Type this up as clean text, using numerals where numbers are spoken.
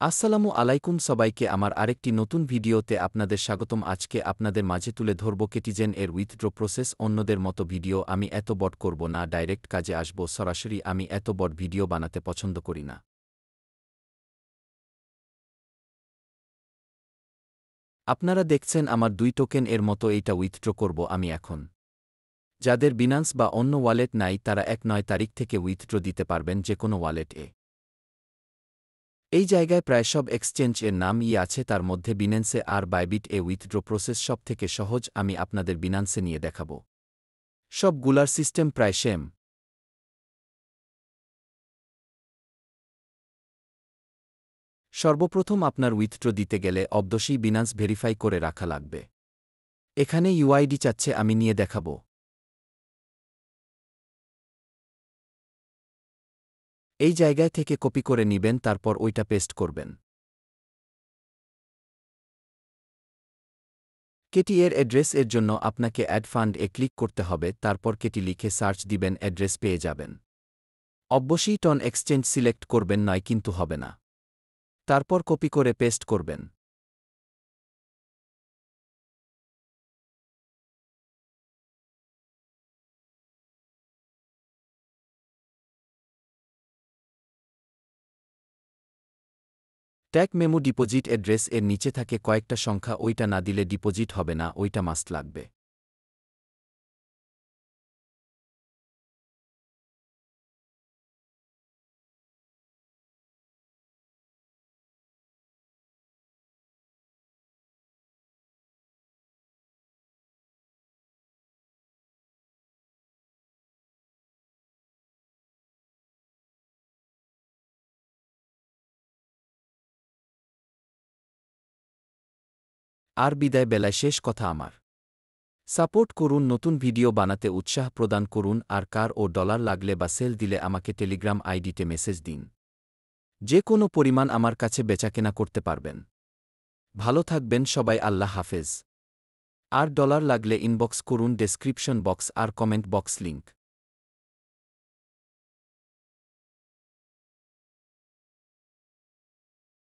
আসসালামু আলাইকুম সবাইকে আমার আরেকটি নতুন ভিডিওতে আপনাদের স্বাগতম। আজকে আপনাদের মাঝে তুলে ধরব কেটিজেন এর উইথড্র প্রসেস। অন্যদের মতো ভিডিও আমি এত বড় করব না, ডাইরেক্ট কাজে আসব সরাসরি। আমি এত বড় ভিডিও বানাতে পছন্দ করি না। আপনারা দেখছেন আমার 2 টোকেন এর মতো এইটা উইথড্র করব আমি এখন। যাদের বিনান্স বা অন্য ওয়ালেট নাই তারা ১-৯ তারিখ থেকে উইথড্র দিতে পারবেন যেকোনো ওয়ালেটে। এই জায়গায় প্রায় সব এক্সচেঞ্জ এর নামই আছে, তার মধ্যে বিন্যান্সে আর বাইবিট এ উইথড্র প্রসেস সব থেকে সহজ। আমি আপনাদের বিন্যান্সে নিয়ে দেখাব। সবগুলার সিস্টেম প্রায় সেম। সর্বপ্রথম আপনার উইথড্র দিতে গেলে অবশ্যই বিন্যান্স ভেরিফাই করে রাখা লাগবে। এখানে ইউআইডি চাচ্ছে, আমি নিয়ে দেখাব। এই জায়গায় থেকে কপি করে নিবেন, তারপর ওইটা পেস্ট করবেন। কেটি এর অ্যাড্রেস এর জন্য আপনাকে অ্যাড ফান্ড এ ক্লিক করতে হবে, তারপর কেটি লিখে সার্চ দিবেন, অ্যাড্রেস পেয়ে যাবেন। অবশ্যই টন এক্সচেঞ্জ সিলেক্ট করবেন, নয় কিন্তু হবে না। তারপর কপি করে পেস্ট করবেন। ট্যাগ মেমো ডিপোজিট অ্যাড্রেস এর নিচে থাকে কয়েকটা সংখ্যা, ওইটা না দিলে ডিপোজিট হবে না, ওইটা মাস্ট লাগবে। আর বিদায় বেলায় শেষ কথা আমার। সাপোর্ট করুন, নতুন ভিডিও বানাতে উৎসাহ প্রদান করুন, আর কার ও ডলার লাগলে বা সেল দিলে আমাকে টেলিগ্রাম আইডিতে মেসেজ দিন। যে কোনো পরিমাণ আমার কাছে বেচাকেনা করতে পারবেন। ভালো থাকবেন সবাই, আল্লাহ হাফেজ। আর ডলার লাগলে ইনবক্স করুন, ডেসক্রিপশন বক্স আর কমেন্ট বক্স লিংক।